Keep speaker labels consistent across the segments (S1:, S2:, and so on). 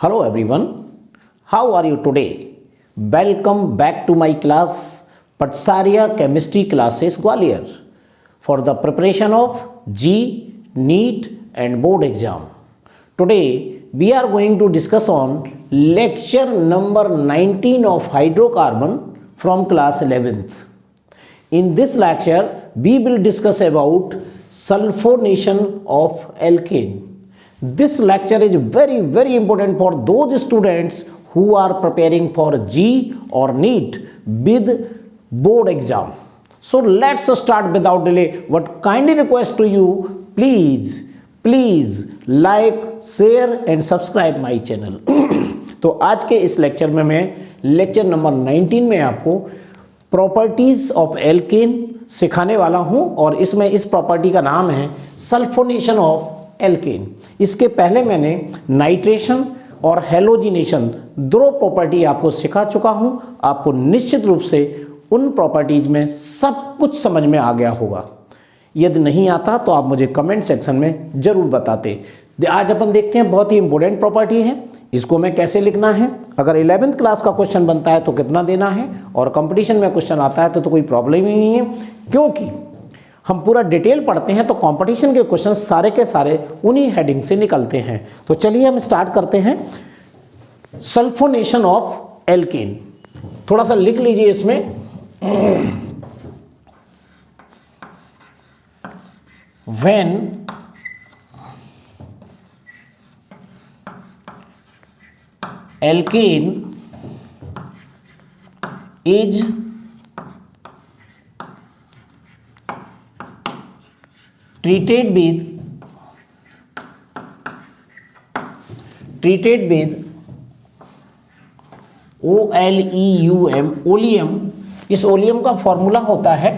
S1: Hello everyone, how are you today? Welcome back to my class Patsaria Chemistry Classes Gwalior for the preparation of G, NEET and board exam. Today we are going to discuss on lecture number 19 of hydrocarbon from class 11th. In this lecture we will discuss about sulfonation of alkane. This lecture is very important for those students who are preparing for G or NEET with board exam. So let's start without delay. What kindly request to you, please like, share and subscribe my channel. तो आज के इस lecture में मैं lecture number 19 में आपको properties of alkene सिखाने वाला हूं और इसमें इस प्रॉपर्टी का नाम है सल्फोनेशन ऑफ एल्केन। इसके पहले मैंने नाइट्रेशन और हेलोजिनेशन दो प्रॉपर्टी आपको सिखा चुका हूं। आपको निश्चित रूप से उन प्रॉपर्टीज में सब कुछ समझ में आ गया होगा। यदि नहीं आता तो आप मुझे कमेंट सेक्शन में जरूर बताते। आज अपन देखते हैं बहुत ही इंपॉर्टेंट प्रॉपर्टी है, इसको मैं कैसे लिखना है। अगर 11th क्लास का क्वेश्चन बनता है तो कितना देना है और कंपटीशन में क्वेश्चन आता है तो कोई प्रॉब्लम ही नहीं है, क्योंकि हम पूरा डिटेल पढ़ते हैं तो कंपटीशन के क्वेश्चन सारे के सारे उन्हीं हेडिंग से निकलते हैं। तो चलिए हम स्टार्ट करते हैं। सल्फोनेशन ऑफ एल्केन, थोड़ा सा लिख लीजिए इसमें। When alkane is treated with OLEUM, oleum. इस ओलियम का फॉर्मूला होता है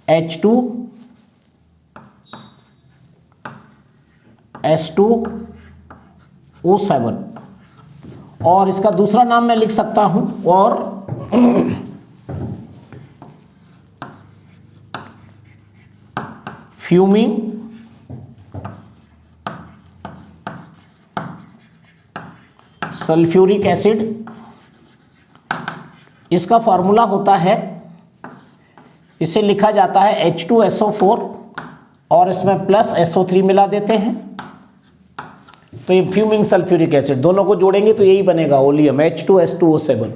S1: H2S2O7 और इसका दूसरा नाम मैं लिख सकता हूं और फ्यूमिंग सल्फ्यूरिक एसिड। इसका फॉर्मूला होता है, इसे लिखा जाता है H2SO4 और इसमें प्लस SO3 मिला देते हैं तो ये फ्यूमिंग सल्फ्यूरिक एसिड, दोनों को जोड़ेंगे तो यही बनेगा oleum H2S2O7।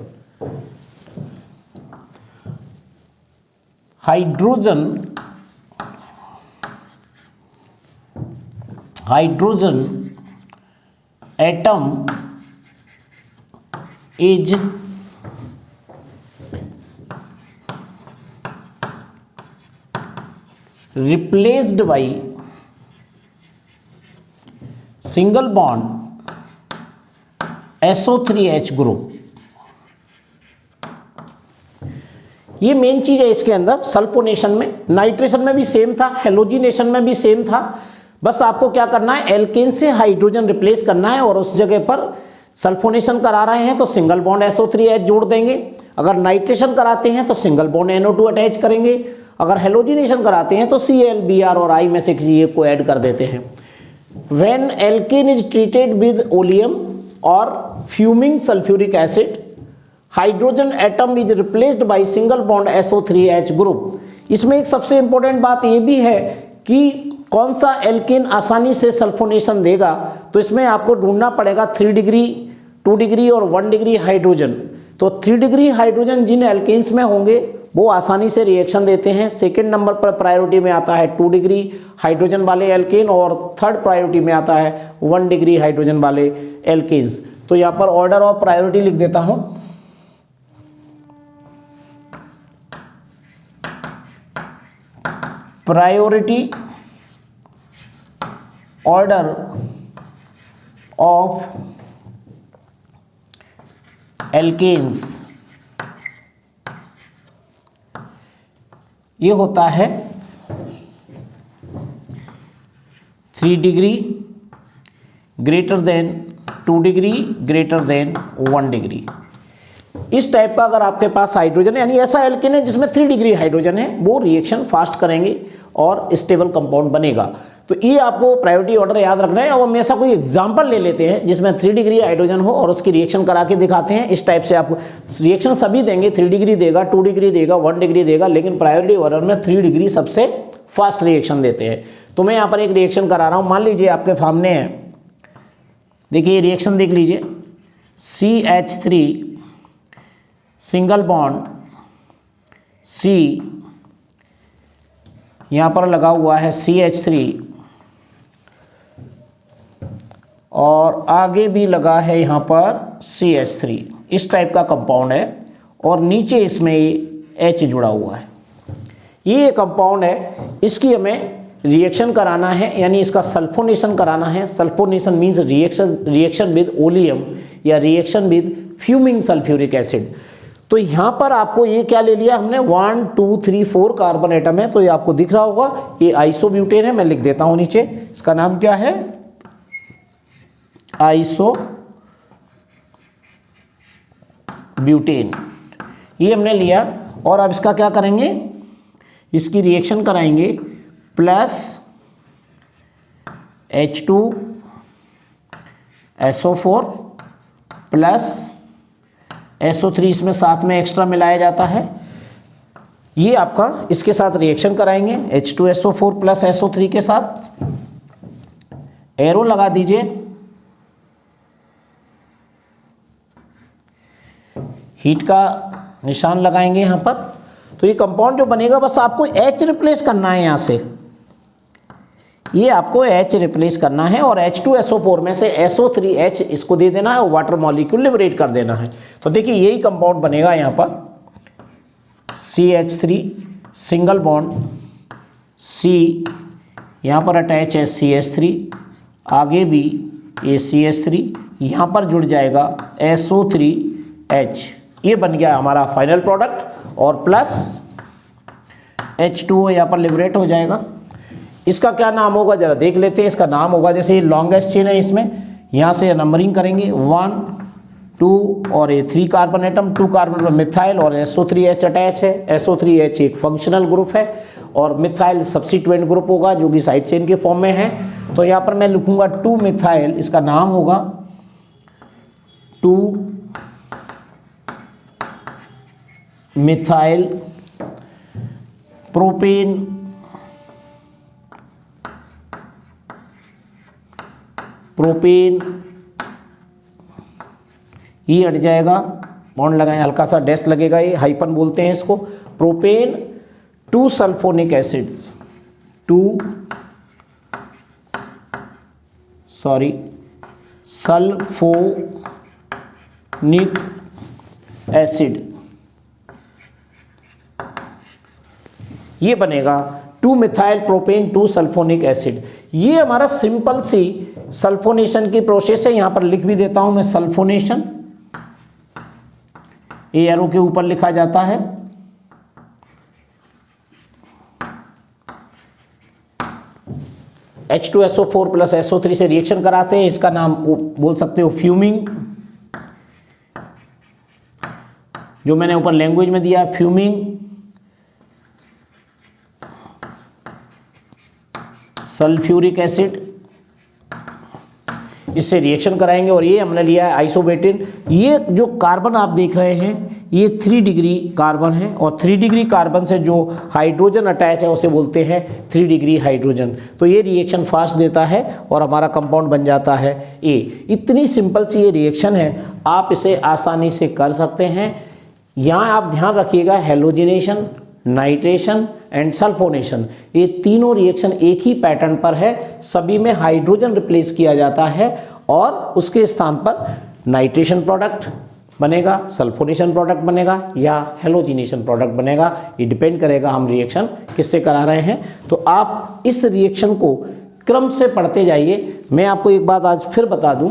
S1: Hydrogen atom is replaced by single bond SO3H group. ये मेन चीज है इसके अंदर। सल्फोनेशन में, नाइट्रेशन में भी सेम था, हेलोजिनेशन में भी सेम था। बस आपको क्या करना है, एल्केन से हाइड्रोजन रिप्लेस करना है और उस जगह पर सल्फोनेशन करा रहे हैं तो सिंगल बॉन्ड SO3H जोड़ देंगे। अगर नाइट्रेशन कराते हैं तो सिंगल बॉन्ड NO2 अटैच करेंगे। अगर हेलोजिनेशन कराते हैं तो Cl, Br और I में से किसी एक को ऐड कर देते हैं। When alkane is treated with oleum और fuming sulphuric acid, hydrogen atom is replaced by single bond SO3H group. इसमें एक सबसे इंपॉर्टेंट बात ये भी है कि कौन सा एल्केन आसानी से सल्फोनेशन देगा, तो इसमें आपको ढूंढना पड़ेगा 3 डिग्री, 2 डिग्री और 1 डिग्री हाइड्रोजन। तो 3 डिग्री हाइड्रोजन जिन एल्केन्स में होंगे वो आसानी से रिएक्शन देते हैं। सेकंड नंबर पर प्रायोरिटी में आता है 2 डिग्री हाइड्रोजन वाले एल्केन और थर्ड प्रायोरिटी में आता है 1 डिग्री हाइड्रोजन वाले एल्केन्स। तो यहाँ पर ऑर्डर ऑफ प्रायोरिटी लिख देता हूँ। प्रायोरिटी ऑर्डर ऑफ एल्केन्स, ये होता है 3 degree greater than 2 degree greater than 1 degree. इस टाइप का अगर आपके पास हाइड्रोजन है, यानी ऐसा एल्केन है जिसमें 3 डिग्री हाइड्रोजन है, वो रिएक्शन फास्ट करेंगे और स्टेबल कंपाउंड बनेगा। तो ये आपको प्रायोरिटी ऑर्डर याद रखना है। अब हम ऐसा कोई एग्जांपल ले लेते हैं जिसमें 3 डिग्री हाइड्रोजन हो और उसकी रिएक्शन करा के दिखाते हैं। इस टाइप से आपको रिएक्शन सभी देंगे, 3 डिग्री देगा, 2 डिग्री देगा, 1 डिग्री देगा, लेकिन प्रायोरिटी ऑर्डर में 3 डिग्री सबसे फास्ट रिएक्शन देते हैं। तो मैं यहाँ पर एक रिएक्शन करा रहा हूँ, मान लीजिए आपके सामने है, देखिए रिएक्शन देख लीजिए, CH3 सिंगल बॉन्ड C, यहाँ पर लगा हुआ है CH3 और आगे भी लगा है यहाँ पर CH3, इस टाइप का कंपाउंड है और नीचे इसमें H जुड़ा हुआ है। ये कंपाउंड है, इसकी हमें रिएक्शन कराना है, यानी इसका सल्फोनेशन कराना है। Sulphonation means reaction with oleum या reaction with fuming sulphuric acid. तो यहाँ पर आपको ये क्या ले लिया हमने, 1 2 3 4 कार्बन एटम है, तो ये आपको दिख रहा होगा, ये आइसोब्यूटेन है। मैं लिख देता हूँ नीचे, इसका नाम क्या है, आइसोब्यूटेन। ये हमने लिया और अब इसका क्या करेंगे, इसकी रिएक्शन कराएंगे प्लस H2SO4 प्लस SO3 इसमें साथ में एक्स्ट्रा मिलाया जाता है। ये आपका इसके साथ रिएक्शन कराएंगे H2SO4 प्लस SO3 के साथ। एरो लगा दीजिए, हीट का निशान लगाएंगे यहाँ पर। तो ये कंपाउंड जो बनेगा, बस आपको H रिप्लेस करना है यहाँ से, ये आपको H रिप्लेस करना है और H2SO4 में से SO3H इसको दे देना है और वाटर मॉलिक्यूल लिबरेट कर देना है। तो देखिए यही कंपाउंड बनेगा यहाँ पर, CH3 सिंगल बॉन्ड C, यहाँ पर अटैच है CH3, आगे भी ये CH3, यहाँ पर जुड़ जाएगा SO3H। ये बन गया हमारा फाइनल प्रोडक्ट और प्लस H2O यहाँ पर लिबरेट हो जाएगा। इसका क्या नाम होगा जरा देख लेते हैं। इसका नाम होगा, जैसे ये लॉन्गेस्ट चेन है, इसमें यहाँ से नंबरिंग करेंगे 1 2 और ये 3 कार्बन एटम, 2 कार्बन पर मिथाइल और SO3H अटैच है। SO3H एक फंक्शनल ग्रुप है और मिथाइल सब्स्टिट्यूएंट ग्रुप होगा जो कि साइड चेन के फॉर्म में है। तो यहाँ पर मैं लिखूंगा 2 मिथाइल, इसका नाम होगा 2 मिथाइल प्रोपेन ये हट जाएगा, बॉन्ड लगाएं, हल्का सा डैश लगेगा, ये हाइपन बोलते हैं इसको। Propane 2 sulphonic acid, sulphonic acid, ये बनेगा 2 मिथाइल प्रोपेन 2 सल्फोनिक एसिड। ये हमारा सिंपल सी सल्फोनेशन की प्रोसेस है। यहाँ पर लिख भी देता हूं मैं, सल्फोनेशन ये एरो के ऊपर लिखा जाता है। H2SO4 प्लस SO3 से रिएक्शन कराते हैं, इसका नाम बोल सकते हो फ्यूमिंग, जो मैंने ऊपर लैंग्वेज में दिया है फ्यूमिंग सल्फ्यूरिक एसिड। इससे रिएक्शन कराएंगे और ये हमने लिया है आइसोब्यूटेन। ये जो कार्बन आप देख रहे हैं ये 3 डिग्री कार्बन है और 3 डिग्री कार्बन से जो हाइड्रोजन अटैच है उसे बोलते हैं 3 डिग्री हाइड्रोजन। तो ये रिएक्शन फास्ट देता है और हमारा कंपाउंड बन जाता है ए। इतनी सिंपल सी ये रिएक्शन है, आप इसे आसानी से कर सकते हैं। यहाँ आप ध्यान रखिएगा, हेलोजिनेशन, नाइट्रेशन एंड सल्फोनेशन, ये तीनों रिएक्शन एक ही पैटर्न पर है। सभी में हाइड्रोजन रिप्लेस किया जाता है और उसके स्थान पर नाइट्रेशन प्रोडक्ट बनेगा, सल्फोनेशन प्रोडक्ट बनेगा या हेलोजिनेशन प्रोडक्ट बनेगा। ये डिपेंड करेगा हम रिएक्शन किससे करा रहे हैं। तो आप इस रिएक्शन को क्रम से पढ़ते जाइए। मैं आपको एक बात आज फिर बता दूं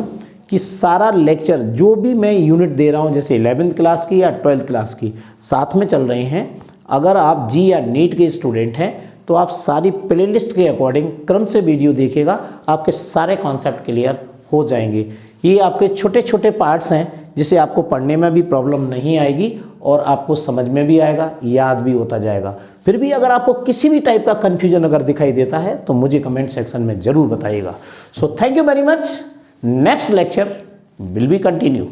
S1: कि सारा लेक्चर जो भी मैं यूनिट दे रहा हूं, जैसे 11th क्लास की या 12th क्लास की, साथ में चल रहे हैं। अगर आप जी या नीट के स्टूडेंट हैं तो आप सारी प्लेलिस्ट के अकॉर्डिंग क्रम से वीडियो देखिएगा, आपके सारे कॉन्सेप्ट क्लियर हो जाएंगे। ये आपके छोटे छोटे पार्ट्स हैं जिसे आपको पढ़ने में भी प्रॉब्लम नहीं आएगी और आपको समझ में भी आएगा, याद भी होता जाएगा। फिर भी अगर आपको किसी भी टाइप का कन्फ्यूजन अगर दिखाई देता है तो मुझे कमेंट सेक्शन में ज़रूर बताइएगा। So thank you very much. Next lecture will be continue.